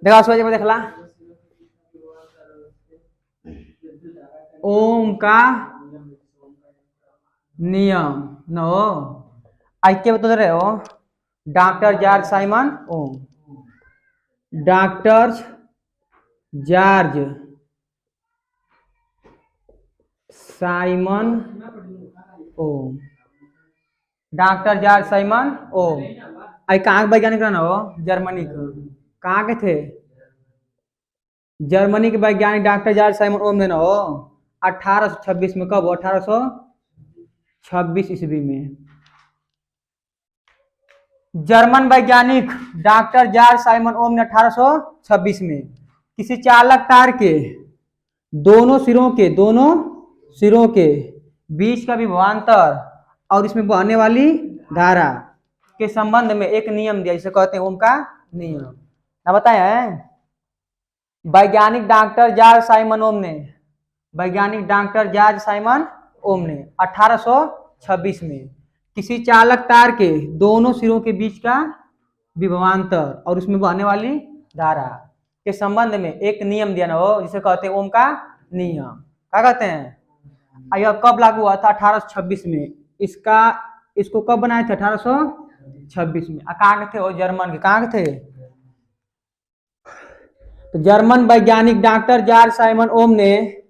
देखा सूरज में देखला ओम का नियम नो आई के बता रहे हो डॉक्टर जॉर्ज साइमन ओम डॉक्टर जॉर्ज साइमन ओम डॉक्टर जॉर्ज साइमन ओम आई कहाँ के वैज्ञानिक रहना हो जर्मनी का कहाँ के थे जर्मनी के वैज्ञानिक डॉक्टर जॉर्ज साइमन ओम ने ना हो 1826 में कब 1826 ईस्वी में जर्मन वैज्ञानिक डॉक्टर जॉर्ज साइमन ओम ने 1826 में किसी चालक तार के दोनों सिरों के बीच का विभवांतर और इसमें बहने वाली धारा के संबंध में एक नियम दिया जिसे कहते हैं ओम का नियम ना बताया है वैज्ञानिक डॉक्टर जॉर्ज साइमन ओम ने 1826 में किसी चालक तार के दोनों सिरों के बीच का विभवांतर और उसमें बहने वाली धारा के संबंध में एक नियम दिया ना हो जिसे कहते हैं ओम का नियम क्या कहते हैं यह कब लागू हुआ था 1826 में इसको कब बनाए थे 1826 में कहाँ के थे वो जर्मन के कहाँ के थे तो जर्मन वैज्ञानिक डॉक्टर जॉर्ज साइमन ओम ने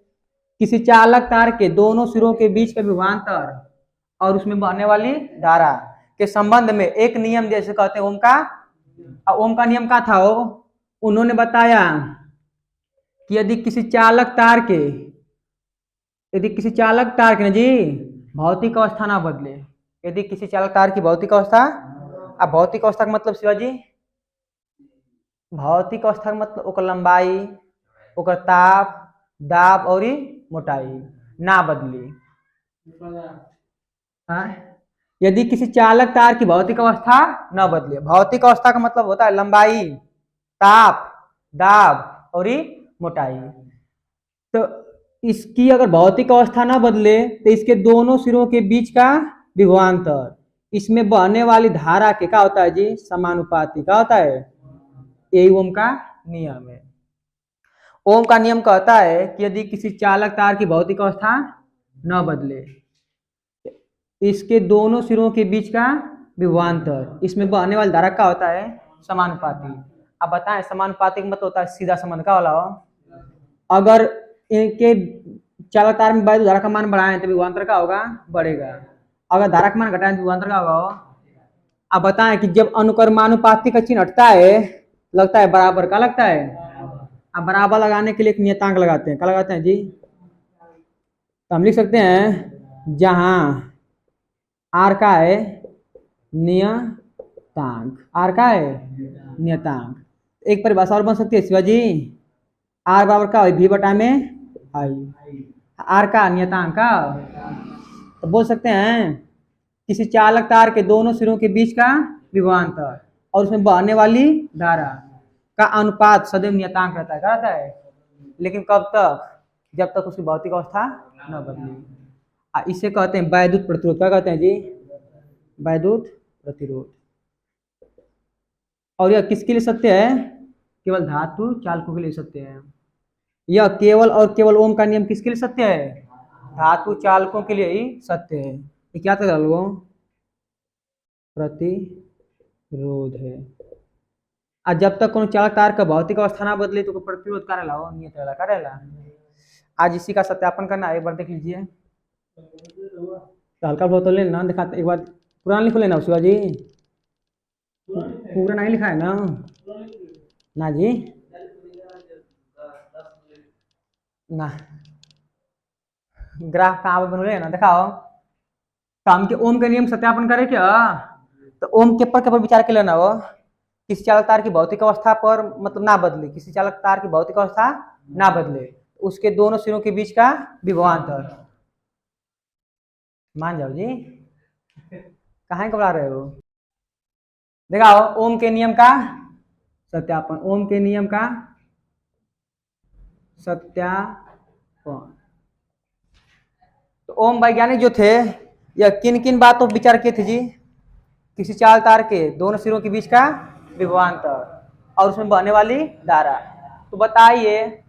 किसी चालक तार के दोनों सिरों के बीच का विभवांतर और उसमें बहने वाली धारा के संबंध में एक नियम जैसे कहते हैं ओम का नियम क्या था वो उन्होंने बताया कि यदि किसी चालक तार के ना जी भौतिक अवस्था ना बदले यदि किसी चालक तार की भौतिक अवस्था अब भौतिक अवस्था का मतलब शिवाजी भौतिक अवस्था का मतलब ओकर लंबाई ओकर ताप दाब और मोटाई ना बदली यदि किसी चालक तार की भौतिक अवस्था न बदले भौतिक अवस्था का मतलब होता है लंबाई ताप दाब और मोटाई तो इसकी अगर भौतिक अवस्था ना बदले तो इसके दोनों सिरों के बीच का विभवांतर इसमें बहने वाली धारा के क्या होता है जी समानुपाती क्या होता है यही ओम का नियम है ओम का नियम कहता है कि यदि किसी चालक तार की भौतिक अवस्था न बदले इसके दोनों सिरों के बीच का विभवांतर इसमें बहने वाली धारा का होता है समानुपाती अब बताएं समानुपाती का मतलब होता है सीधा संबंध का वाला हो अगर इनके चालक तार में वैद्युत धारा का मान बढ़ाएं तो विभवांतर का होगा बढ़ेगा अगर धारा का मान घटाएं तो विभवांतर का होगा अब बताएं कि जब अनुक्रमानुपाती का चिन्ह हटता है लगता है बराबर का लगता है अब बराबर लगाने के लिए एक नियतांक लगाते हैं क्या लगाते हैं जी तो हम लिख सकते हैं जहां आर का है नियतांक आर का है नियतांक एक परिभाषा और बन सकती है शिवाजी आर बराबर का वी बटा में आई आर का नियतांक का तो बोल सकते हैं किसी चालक तार के दोनों सिरों के बीच का विभवांतर और उसमें बहने वाली धारा का अनुपात सदैव नियतांक रहता है क्या रहता है लेकिन कब तक जब तक उसकी भौतिक अवस्था न बदले इसे कहते हैं वैद्युत प्रतिरोध क्या कहते हैं जी वैद्युत प्रतिरोध और यह किसके लिए सत्य है केवल धातु चालकों के लिए सत्य है यह केवल और केवल ओम का नियम किसके लिए सत्य है धातु चालकों के लिए ही सत्य है ये क्या था लोगों प्रतिरोध है और जब तक कोनो चालक तार का भौतिक अवस्था ना बदले तो प्रतिरोध करेला हो नियत रहेला करेला आज इसी का सत्यापन करना है एक बार देख लीजिए हल्का बहुत तो लेना दिखाते एक बार पुराना लिख लेना शिवाजी पूरा नहीं लिखा है ना जी ना ग्राफ कहाँ बन रहे ना दिखाओ तो हम के ओम के नियम सत्यापन करे क्या तो ओम के पर विचार के लेना हो किसी चालक तार की भौतिक अवस्था पर मतलब ना बदले किसी चालक तार की भौतिक अवस्था ना बदले उसके दोनों सिरों के बीच का विभवांतर मान जाओ जी कहाँ घबरा रहे हो दिखाओ ओम के नियम का सत्यापन ओम के नियम का सत्यापन तो ओम वैज्ञानिक जो थे यह किन किन बातों पर विचार किए थे जी किसी चालक तार के दोनों सिरों के बीच का विभवांतर और उसमें बहने वाली धारा। तो बताइए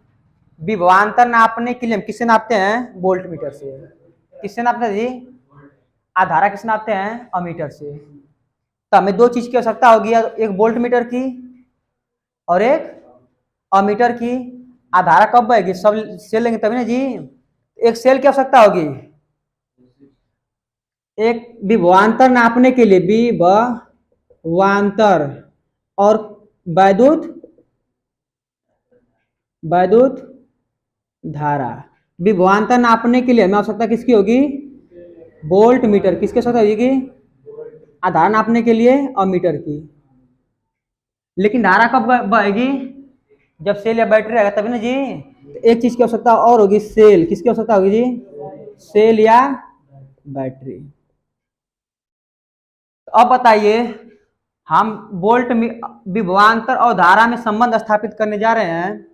विभवांतर नापने के लिए हम किससे नापते हैं? वोल्ट मीटर से। किससे नापते हैं जी? धारा किससे नापते हैं? अमीटर से। तो हमें दो चीज की आवश्यकता होगी, एक वोल्ट मीटर की और एक अमीटर की। धारा कब बहेगी? सब सेल लेंगे तभी ना जी। एक सेल की आवश्यकता होगी, एक विभवांतर नापने के लिए विभवांतर और वैद्युत वैद्युत धारा। विभवांतर नापने के लिए हमें आवश्यकता किसकी होगी? Volt meter. किसकी आवश्यकता होगी? धारा नापने के लिए अमीटर की। लेकिन धारा कब बहेगी? जब सेल या बैटरी रहेगा तभी ना जी। तो एक चीज की आवश्यकता और होगी, सेल। किसकी आवश्यकता होगी जी? सेल या बैटरी। तो अब बताइए हम वोल्ट विभवांतर और धारा में संबंध स्थापित करने जा रहे हैं।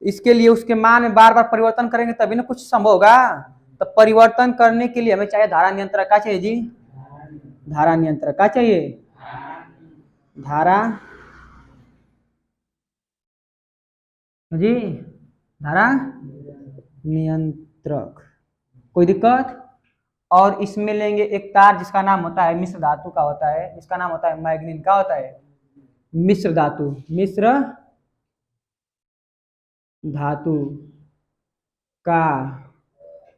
इसके लिए उसके मान में बार बार परिवर्तन करेंगे तभी ना कुछ संभव होगा। तो परिवर्तन करने के लिए हमें चाहिए धारा नियंत्रक। क्या चाहिए जी? धारा नियंत्रक। क्या चाहिए? धारा जी, धारा नियंत्रक। कोई दिक्कत? और इसमें लेंगे एक तार जिसका नाम होता है मिश्र धातु का होता है, जिसका नाम होता है मैग्नीन। का होता है? मिश्र धातु। मिश्र धातु का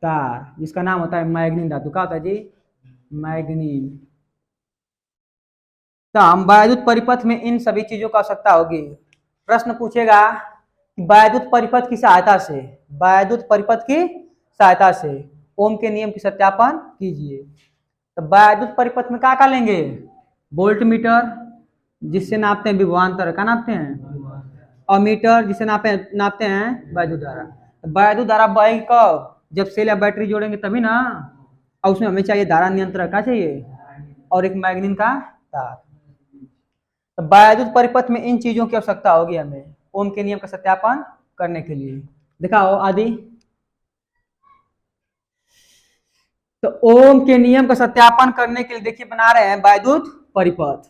तार जिसका नाम होता है मैग्नीन धातु। का होता है जी? मैग्नीन। तो हम वैद्युत परिपथ में इन सभी चीजों का आवश्यकता होगी। प्रश्न पूछेगा वैद्युत परिपथ की सहायता से, वैद्युत परिपथ की सहायता से ओम के नियम की सत्यापन कीजिए। तो वैद्युत परिपथ में क्या लेंगे? वोल्ट मीटर जिससे नापते हैं विभवांतर। का नापते हैं? अमीटर जिसे नापते हैं वैद्युत धारा। वैद्युत धारा बहेगी कब? जब सेल या बैटरी जोड़ेंगे तभी ना। और उसमें हमें चाहिए धारा नियंत्रक। का चाहिए? और एक मैग्नीन का तार। तो वैद्युत परिपथ में इन चीजों की आवश्यकता होगी हमें ओम के नियम का सत्यापन करने के लिए। दिखाओ आदि। तो ओम के नियम का सत्यापन करने के लिए देखिए बना रहे हैं वैद्युत परिपथ।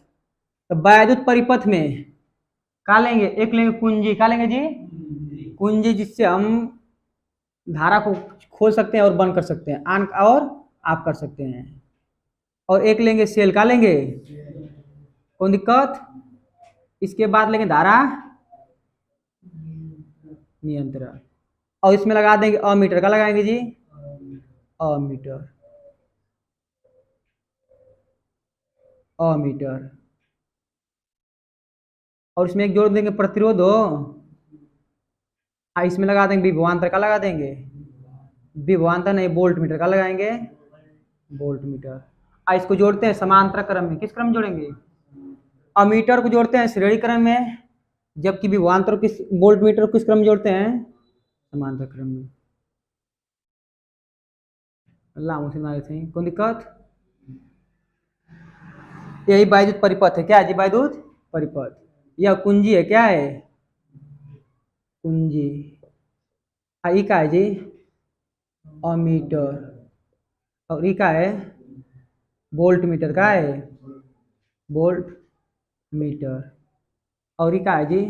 तो वैद्युत परिपथ में क्या लेंगे? एक लेंगे कुंजी। क्या लेंगे जी? कुंजी, जिससे हम धारा को खोल सकते हैं और बंद कर सकते हैं, ऑन और ऑफ कर सकते हैं। और एक लेंगे सेल। का लेंगे? कोई दिक्कत? इसके बाद लेंगे धारा नियंत्रण और इसमें लगा देंगे अमीटर। का लगाएंगे जी? अमीटर। अमीटर। और इसमें एक जोड़ देंगे प्रतिरोध हो। इसमें लगा देंगे विभवांतर। का लगा देंगे? विभवांतर नहीं, वोल्ट मीटर। का लगाएंगे? Volt meter. इसको जोड़ते हैं समांतर क्रम में। किस क्रम में जोड़ेंगे? अमीटर को जोड़ते हैं श्रेणी क्रम में, जबकि विभवांतर किस वोल्ट मीटर को किस क्रम में जोड़ते हैं? समांतर क्रम में। अल्लाह मुझे कोई दिक्कत? यही वैद्युत परिपथ है। क्या है जी? वैद्युत परिपथ। यह कुंजी है। क्या है? कुंजी। ई का है जी? अमीटर। और ई का है? Volt meter. का है? Volt meter. और ई का है जी?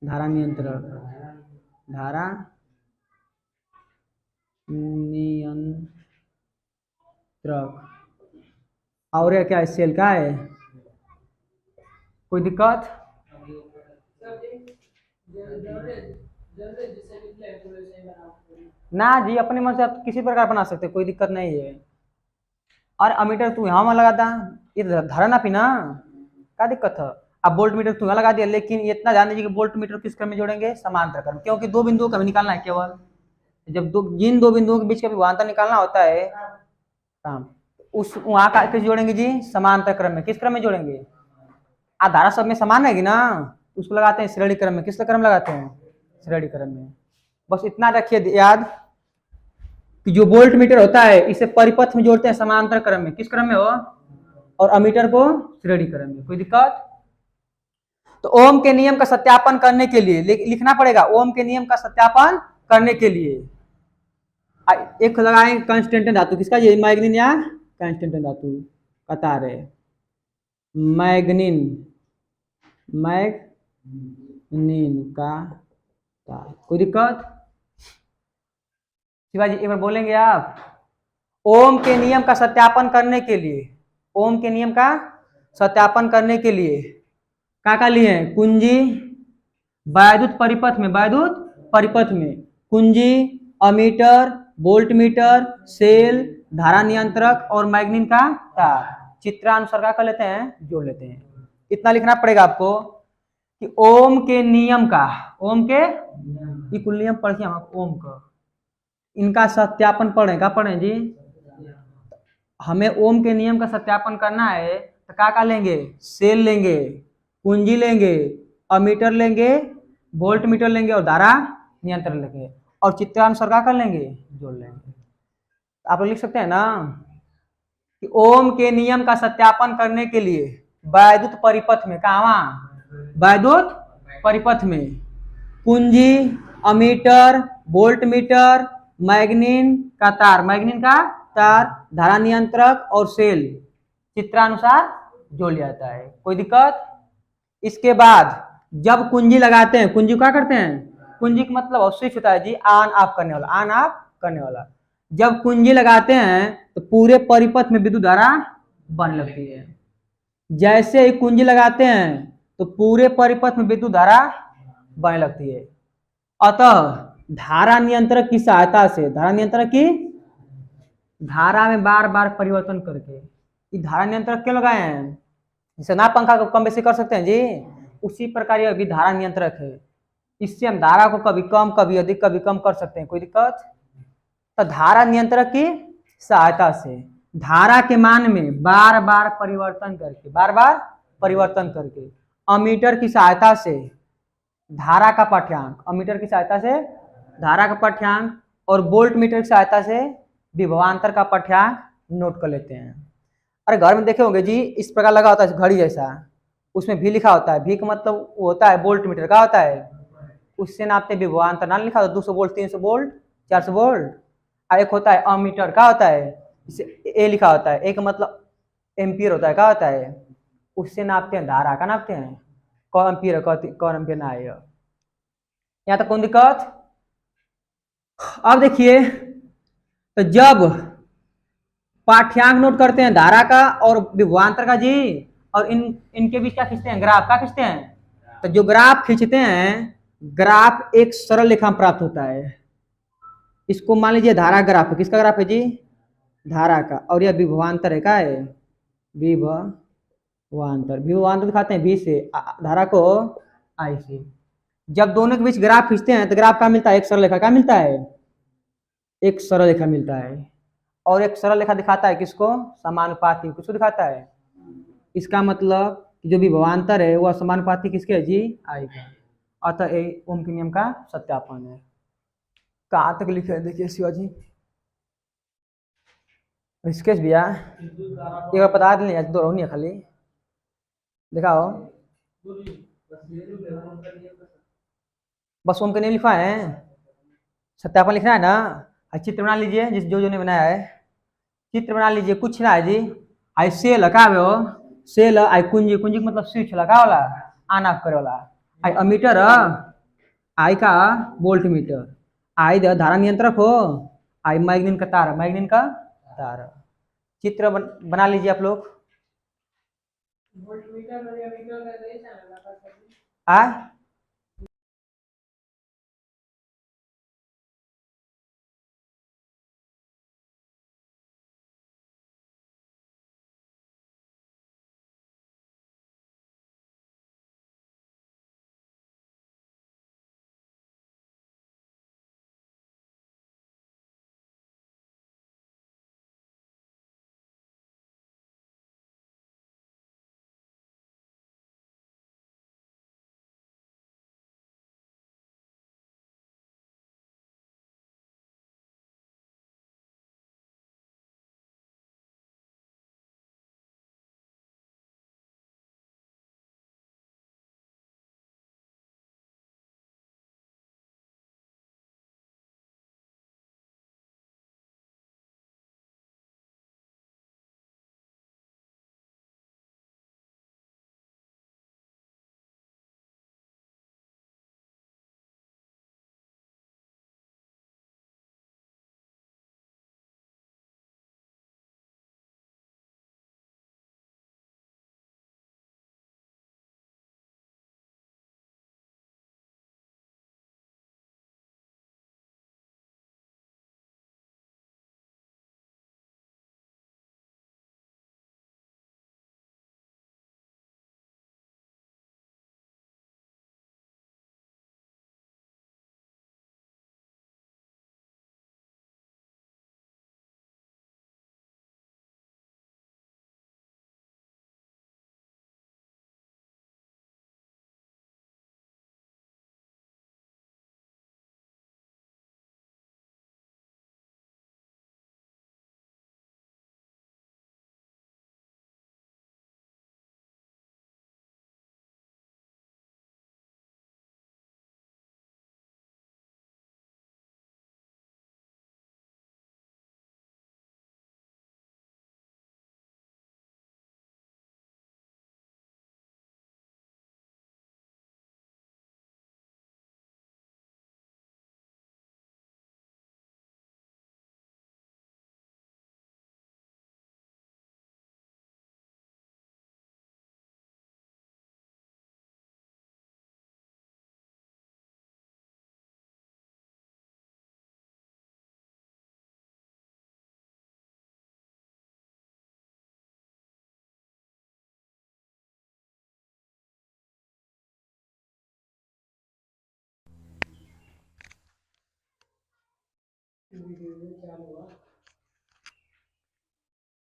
धारा नियंत्रक। धारा नियंत्रक। और यह क्या है? सेल। का है? कोई दिक्कत? ना जी, अपने मन से आप किसी प्रकार बना सकते, कोई दिक्कत नहीं है। और अमीटर तू यहाँ लगा था, ये धारा ना पीना, क्या दिक्कत है? अब वोल्ट मीटर तू यहाँ लगा दिया, लेकिन इतना ध्यान दीजिए कि वोल्ट मीटर किस क्रम में जोड़ेंगे? समांतर क्रम। क्योंकि दो बिंदुओं का भी निकालना है केवल। जब जिन दो बिंदुओं के बीच का विभवांतर निकालना होता है काम, उस वहां का किस जोड़ेंगे जी? समांतर क्रम में। किस क्रम में जोड़ेंगे? धारा सब में समान रहेगी ना, उसको लगाते हैं श्रेणी क्रम में। किस क्रम लगाते हैं? श्रेणी क्रम में। बस इतना रखिए याद कि जो वोल्ट मीटर होता है इसे परिपथ में जोड़ते हैं समांतर क्रम में। किस क्रम में हो? और अमीटर को श्रेणी क्रम में। कोई दिक्कत? तो ओम के नियम का सत्यापन करने के लिए लिखना पड़ेगा, ओम के नियम का सत्यापन करने के लिए एक लगाएंगे कांस्टेंट धातु। किसका? ये मैग्नीन या कांस्टेंट धातु का तार है। मैग्नीन। मैग्नीन। नीम का तार। कोई दिक्कत? शिवाजी एक बार बोलेंगे आप? ओम के नियम का सत्यापन करने के लिए, ओम के नियम का सत्यापन करने के लिए क्या लिए हैं? कुंजी, वैद्युत परिपथ में, वैद्युत परिपथ में कुंजी, अमीटर, वोल्ट मीटर, सेल, धारा नियंत्रक और मैग्नीन का तार चित्रानुसार क्या कर लेते हैं? जोड़ लेते हैं। इतना लिखना पड़ेगा आपको कि ओम के नियम का, ओम के ये कुल नियम पढ़ के हम ओम का इनका सत्यापन पढ़े, क्या पढ़े जी? हमें ओम के नियम का सत्यापन करना है तो क्या लेंगे? सेल लेंगे, कुंजी लेंगे, अमीटर लेंगे, वोल्ट मीटर लेंगे और धारा नियंत्रण लेंगे और चित्रानुसार क्या कर लेंगे? जोड़ लेंगे। आप लोग लिख सकते हैं ना कि ओम के नियम का सत्यापन करने के लिए वैद्युत परिपथ में, कहा? वैद्युत परिपथ में कुंजी, अमीटर, वोल्ट मीटर, मैग्नीन का तार, मैग्नीन का तार, धारा नियंत्रक और सेल चित्रानुसार जोड़ लिया जाता है। कोई दिक्कत? इसके बाद जब कुंजी लगाते हैं, कुंजी क्या करते हैं? कुंजी का मतलब स्विच होता है जी, ऑन ऑफ करने वाला, ऑन ऑफ करने वाला। जब कुंजी लगाते हैं तो पूरे परिपथ में विद्युत धारा बहने लगती है। जैसे ही कुंजी लगाते हैं तो पूरे परिपथ में विद्युत धारा बहने लगती है। अतः धारा नियंत्रक की सहायता से, धारा नियंत्रक की धारा में बार बार परिवर्तन करके, ये धारा नियंत्रक क्यों लगाए हैं? जैसे ना पंखा को कम बेसी कर सकते हैं जी, उसी प्रकार यह भी धारा नियंत्रक है। इससे हम धारा को कभी कम, कभी अधिक, कभी कम कर सकते हैं। कोई दिक्कत? तो धारा नियंत्रक की सहायता से धारा के मान में बार बार परिवर्तन करके, बार बार परिवर्तन करके अमीटर की सहायता से धारा का पाठ्यांक, अमीटर की सहायता से धारा का पाठ्यांक और वोल्ट मीटर की सहायता से विभवांतर का पाठ्यांक नोट कर लेते हैं। अरे घर में देखे होंगे जी, इस प्रकार लगा होता है घड़ी जैसा, उसमें भी लिखा होता है। भी का मतलब वो होता है वोल्ट मीटर, का होता है उससे नापते विभवांतर। ना लिखा होता 200 वोल्ट, 300 वोल्ट, 400 वोल्ट। और एक होता है अमीटर, का होता है इसे ए लिखा होता है, एक मतलब एम्पियर होता है, का होता है उससे नापते हैं धारा, का नापते हैं कौन एम्पियर, कौन एम्पियर ना है। यहाँ तक कौन दिक्कत? अब देखिए, तो जब पाठ्यांक नोट करते हैं धारा का और विभवांतर का जी, और इनके बीच क्या खींचते हैं? ग्राफ। क्या खींचते हैं? तो जो ग्राफ खींचते हैं, ग्राफ एक सरल रेखा में प्राप्त होता है। इसको मान लीजिए धारा ग्राफ है। किसका ग्राफ है जी? धारा का। और यह विभवांतर है, क्या है? विभवांतर। विभवांतर दिखाते हैं भी से, धारा को आई से। जब दोनों के बीच ग्राफ खींचते हैं तो ग्राफ क्या मिलता है? एक सरल रेखा। क्या मिलता है? एक सरल रेखा मिलता है। और एक सरल रेखा दिखाता है किसको? समानुपाती। किसको दिखाता है? इसका मतलब जो विभवांतर है वह समानुपाती किसके है जी? आई का। अतः ओम के नियम का सत्यापन है। कहाँ तक लिखे है देखिए शिवाजी, ऋषिकेश भैया एक बार बता दें, दो नहीं है खाली, दिखाओ। बस ओम के नियम लिखा है, सत्यापन लिखना है ना। चित्र बना लीजिए, जिस जो ने बनाया है चित्र बना लीजिए। कुछ ना है जी, आई सेल लगा हो, सेल आई कुंजी, कुंजी मतलब स्विच लगा वाला, ऑन ऑफ करे वाला। आई अमीटर, आई का वोल्ट मीटर, आई धारा नियंत्रक हो, आई मैग्नीन का तार, मैग्नीन का तार। चित्र बना लीजिए आप लोग। आ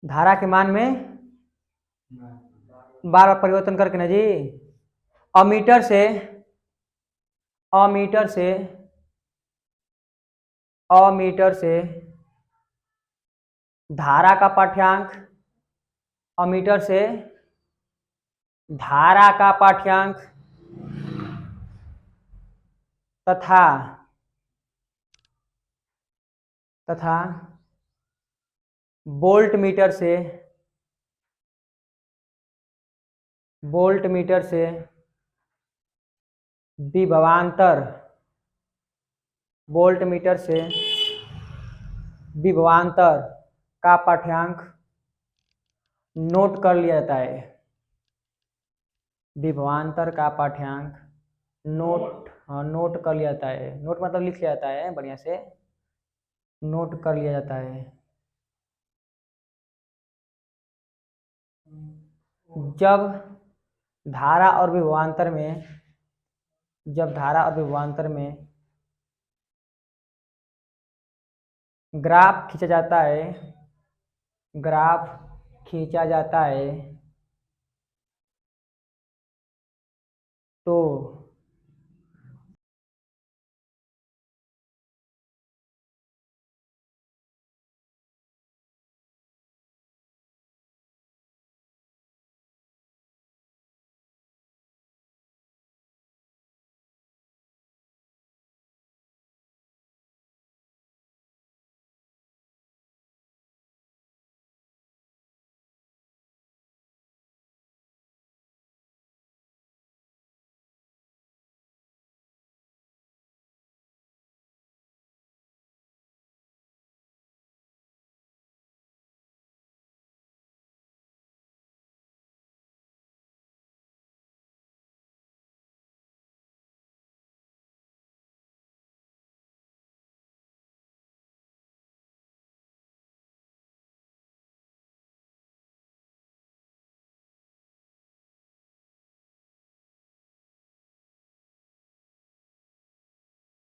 धारा के मान में बार बार परिवर्तन करके ना जी। अमीटर से अमीटर से अमीटर से धारा का पाठ्यांक, अमीटर से धारा का पाठ्यांक तथा वोल्ट मीटर से विभवांतर, वोल्ट मीटर से विभवांतर का पाठ्यांक नोट कर लिया जाता है। विभवांतर का पाठ्यांक नोट कर लिया जाता है। नोट मतलब लिख लिया जाता है, बढ़िया से नोट कर लिया जाता है। जब धारा और विभवांतर में ग्राफ खींचा जाता है तो